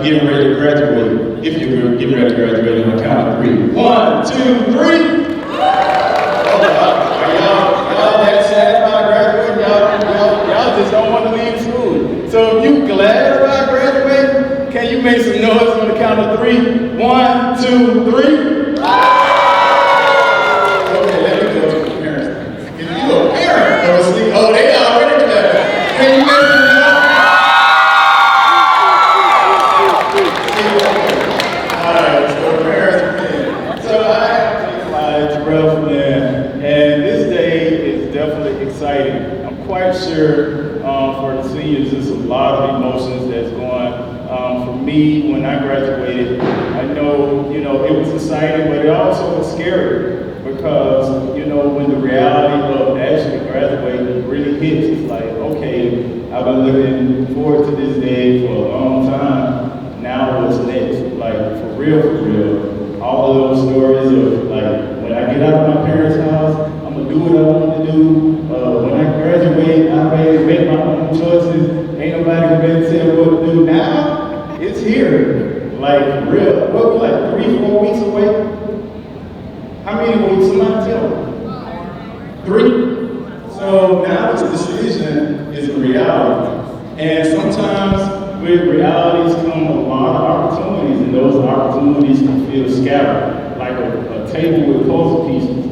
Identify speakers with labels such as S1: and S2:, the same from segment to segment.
S1: getting ready to graduate, if you're getting ready to graduate, on the count of 3. 1, 2, 3. Y'all that sad about graduating? Y'all just don't want to leave school. So if you glad about graduating, can you make some noise on the count of 3? 1, 2, 3. Okay, let me go to the parents. If you a parent, go sleep. Oh, they already glad. Can you make some noise? Alright, so parents, so I have my Terrell from there, and this day is definitely exciting. I'm quite sure for the seniors, there's a lot of emotions that's going. For me, when I graduated, I know, it was exciting, but it also was scary because, when the reality of actually graduating really hits, it's like, okay, I've been looking forward to this day for a long time. Now what's next? Like, for real. All of those stories of, like, when I get out of my parents' house, I'm gonna do what I want to do. When I graduate, I may make my own choices. Ain't nobody gonna tell me what to do. Now, it's here. Like, real. What, like 3-4 weeks away? How many weeks? Somebody tell me. 3? So now this decision is a reality. And sometimes with realities come a lot of opportunities, and those opportunities can feel scattered, like a table with puzzle pieces.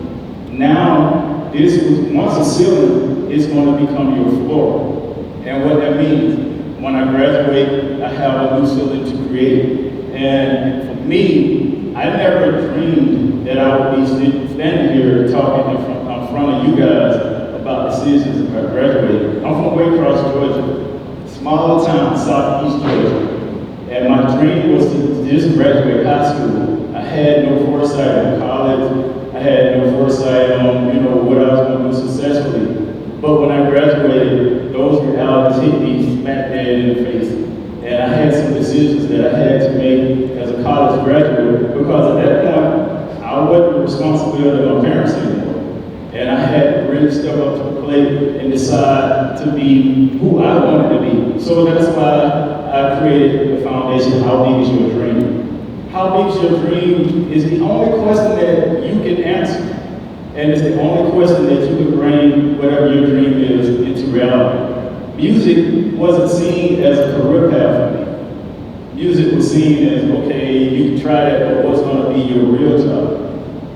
S1: Now, once a ceiling, it's going to become your floor. And what that means, when I graduate, I have a new ceiling to create. And for me, I never dreamed that I would be standing here talking in front of you guys about decisions about graduating. I'm from Waycross, Georgia, small town, southeast Georgia. And my dream was to just graduate high school. I had no foresight in college. I had no foresight on, what I was going to do successfully. But when I graduated, those realities hit me smack dead in the face. And I had some decisions that I had to make as a college graduate, because at that point, I wasn't the responsibility of my parents anymore. And I had to really step up to the plate and decide to be who I wanted to be. So that's why I created the foundation, How Big Is Your Dream? How big is your dream is the only question that you can answer. And it's the only question that you can bring whatever your dream is into reality. Music wasn't seen as a career path for me. Music was seen as, okay, you can try that, but what's going to be your real job?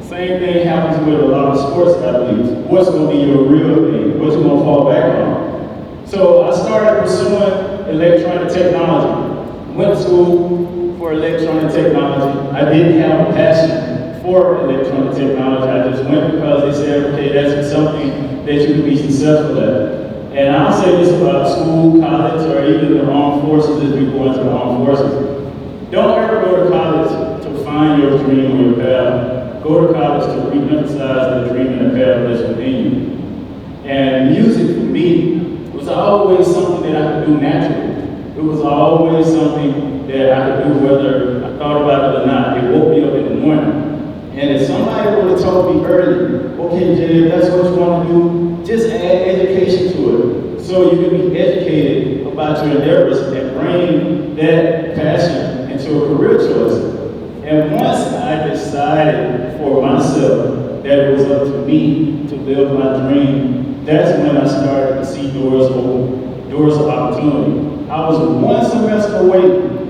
S1: Same thing happens with a lot of sports athletes. What's going to be your real thing? What you going to fall back on? So I started pursuing electronic technology. Went to school for electronic technology. I didn't have a passion for electronic technology. I just went because they said, okay, that's something that you can be successful at. And I'll say this about school, college, or even the armed forces as we go into the armed forces. Don't ever go to college to find your dream or your path. Go to college to re-emphasize the dream and the path that's within you. And music for me was always something that I could do naturally. It was always something that I could do whether I thought about it or not. It woke me up in the morning. And if somebody would have told me early, okay, Jay, if that's what you want to do, just add education to it. So you can be educated about your endeavors and bring that passion into a career choice. And once I decided for myself that it was up to me to live my dream, that's when I started to see doors open, doors of opportunity. I was one semester away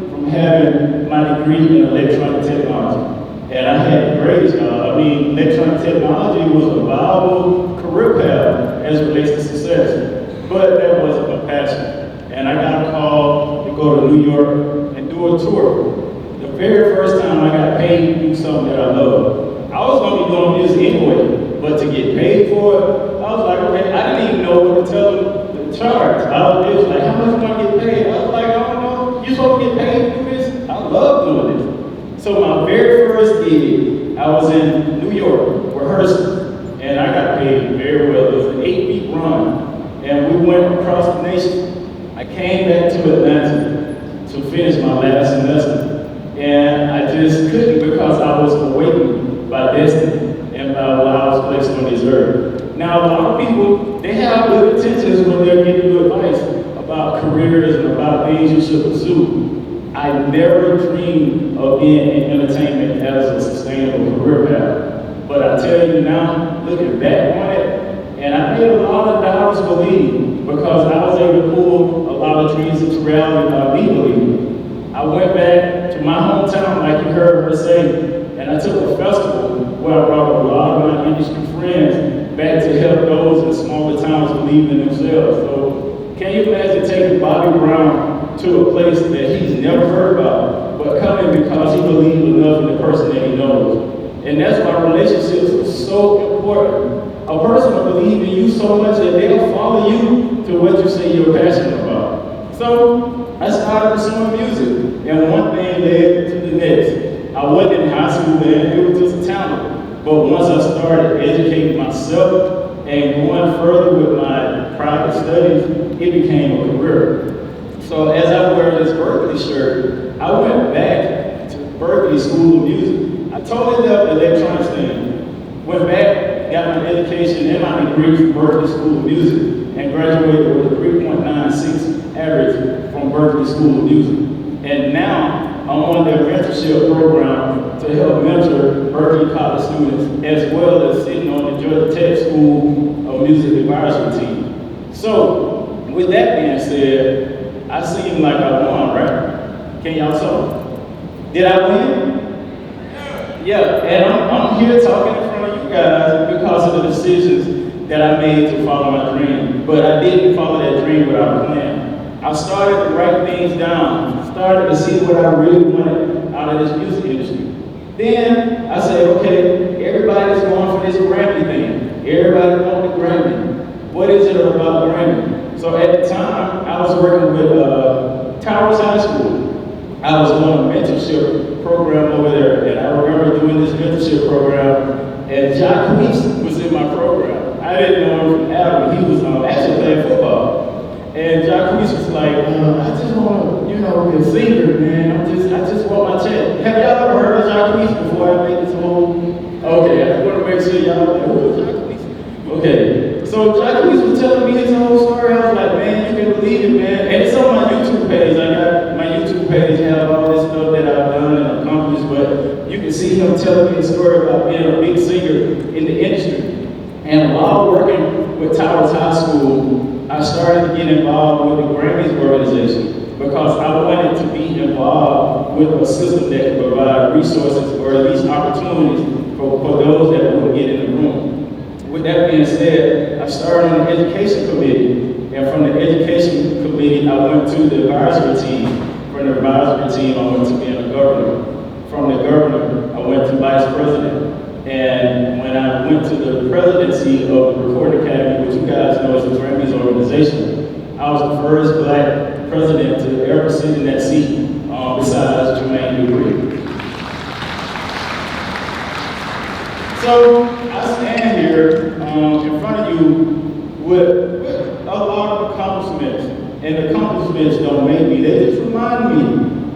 S1: from having my degree in electronic technology. And I had a great job. Electronic technology was a viable career path as it relates to success. But that wasn't my passion. And I got a call to go to New York and do a tour. The very first time I got paid to do something that I loved. I was going to be doing this anyway, but to get paid for it, I was like, okay, I didn't even know what to tell them to charge. I was like, how much am I get paid? I was like, I don't know. You're supposed to get paid to do this? I love doing this. So my very first gig, I was in New York, rehearsing, and I got paid very well. It was an 8-week run, and we went across the nation. I came back to Atlanta to finish my last semester, and I just couldn't because I was awakened by destiny and by what I was placed on this earth. Now, a lot of people, they have good intentions when they're giving you advice about careers and about things you should pursue. I never dreamed of being in entertainment as a sustainable career path. But I tell you now, looking back on it, and I made a lot of doubts believe because I was able to pull a lot of dreams into reality by me believing. I went back to my hometown, like you heard her say, and I took a festival where I brought a lot of my industry friends back to help those in smaller towns believe in themselves. So can you imagine taking Bobby Brown to a place that he's never heard about, but coming because he believed enough in the person that he knows? And that's why relationships are so important. A person will believe in you so much that they'll follow you to what you say you're passionate about. So I started pursuing music, and one thing led to the next. I wasn't in high school then, it was just a talent. But once I started educating myself and going further with my private studies, it became a career. So as I wear this Berkeley shirt, I went back to Berkeley School of Music. I totally left the electronics thing. Went back, got my education and my degree from Berkeley School of Music, and graduated with a 3.96 average from Berkeley School of Music. And now I'm on their mentorship program to help mentor Berkeley College students, as well as sitting on the Georgia Tech School of Music advisory team. So with that being said, I seem like I won, right? Can y'all tell? Did I win? Yeah, and I'm here talking in front of you guys because of the decisions that I made to follow my dream. But I didn't follow that dream without a plan. I started to write things down, started to see what I really wanted out of this music industry. Then I said, okay, everybody's going for this Grammy thing. Everybody wants the Grammy. What is it about Grammy? So at the time, I was working with Towers High School. I was on a mentorship program over there, and I remember doing this mentorship program, and Jacquees was in my program. I didn't know him from Adam. He was actually playing football. And Jacquees was like, I just want to, be a singer, man. I just want my check. Have y'all ever heard of Jacquees before I make this whole? Okay, I just want to make sure y'all know who is Jacquees. Okay, so Jacquees was telling me his whole story. I was like, man, you can believe it, man. And it's on my YouTube page. I got my YouTube page have all this stuff that I've done and accomplished, but you can see him telling me a story about being a big singer in the industry. And while working with Towers High School, I started to get involved with the Grammys organization because I wanted to be involved with a system that could provide resources or at least opportunities for those that wouldn't get in the room. With that being said, I started on the education committee, and from the education committee, I went to the advisory team. From the advisory team, I went to being a governor. From the governor, I went to vice president. And when I went to the presidency of the Recording Academy, which you guys know is the Grammys organization, I was the first Black president to ever sit in that seat, besides Jermaine Dupri. So I stand here in front of you with a lot of accomplishments, and accomplishments don't make me, they just remind me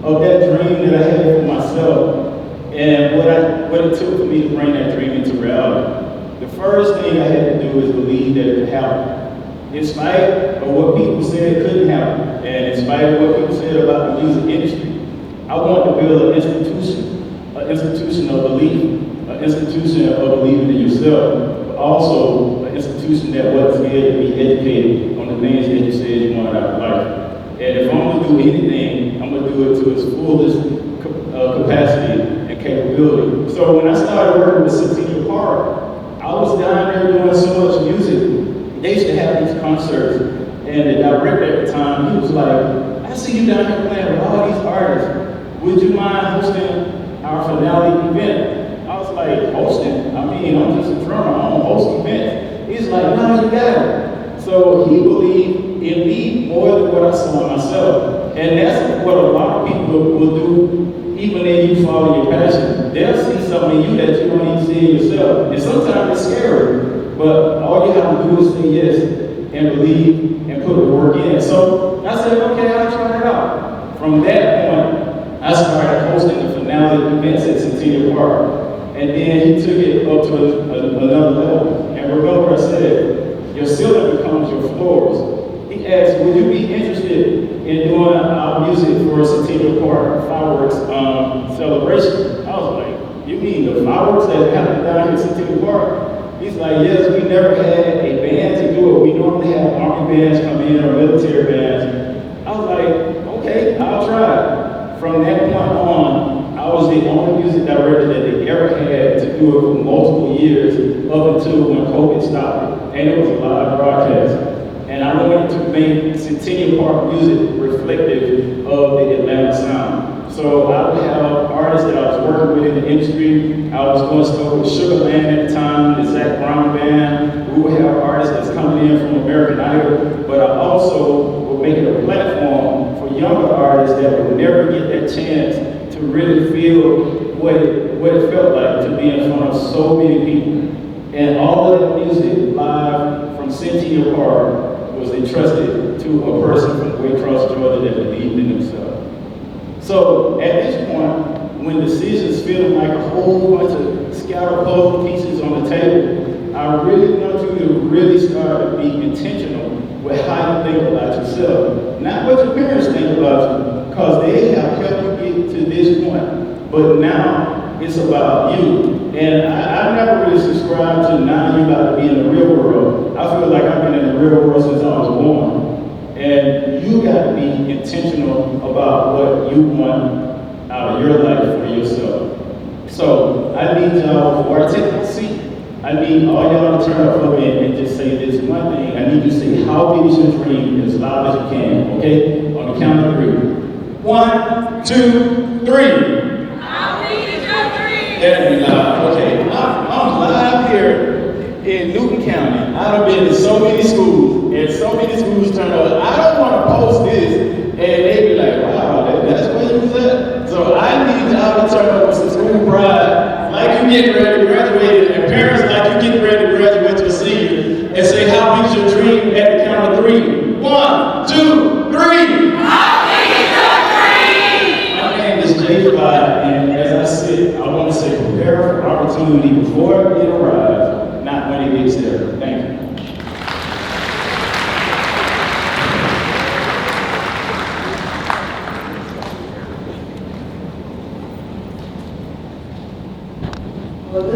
S1: of that dream that I had for myself. And what it took for me to bring that dream into reality. The first thing I had to do is believe that it could happen. In spite of what people said it couldn't happen, and in spite of what people said about the music industry, I wanted to build an institution of belief, an institution of believing in yourself, but also an institution that wasn't scared to be educated on the things that you said you wanted out of life. And if I'm gonna do anything, I'm gonna do it to its fullest capacity. Capability. So when I started working with Centennial Park, I was down there doing so much music. They used to have these concerts, and the director at the time, he was like, I see you down here playing with all these artists. Would you mind hosting our finale event? I was like, hosting? I mean, I'm just a drummer, I don't host events. He's like, no, you got it. So he believed in me more than what I saw in myself. And that's what a lot of people will do. Even if you follow your passion, they'll see something in you that you don't even see in yourself. And sometimes it's scary, but all you have to do is say yes and believe and put the work in. So I said, okay, I'll try it out. From that point, I started hosting the finale events at Centennial Park. And then he took it up to another level. And remember I said, your ceiling becomes your floors. He asked, would you be interested in doing our music for Centennial Park fireworks celebration. I was like, you mean the fireworks that happen down here in Centennial Park? He's like, yes, we never had a band to do it. We normally have Army bands come in or military bands. I was like, okay, I'll try. From that point on, I was the only music director that they ever had to do it for multiple years up until when COVID stopped. And it was a live broadcast. And I wanted to make Centennial Park music reflective of the Atlanta sound. So I would have artists that I was working with in the industry. I was going to start with Sugarland at the time, the Zach Brown Band. We would have artists that's coming in from American Idol, but I also would make it a platform for younger artists that would never get that chance to really feel what it felt like to be in front of so many people. And all of that music live from Centennial Park was entrusted to a person from Waycross, Georgia that believed in themselves. So at this point, when decisions feel like a whole bunch of scattered puzzle pieces on the table, I really want you to really start to be intentional with how you think about yourself. Not what your parents think about you, because they have helped you get to this point. But now it's about you. And I never really subscribed to now you got to be in the real world. I feel like I've been in the real world since I was born. And you got to be intentional about what you want out of your life for yourself. So I need y'all, before I take my seat, I need all y'all to turn up for me and just say this one thing. I need you to say, how big is your dream, as loud as you can, okay? On the count of 3. 1, 2, 3.
S2: How big is your dream?
S1: That'd be loud. Okay, I'm live here in Newton County. I've been in so many schools, and so many schools turn up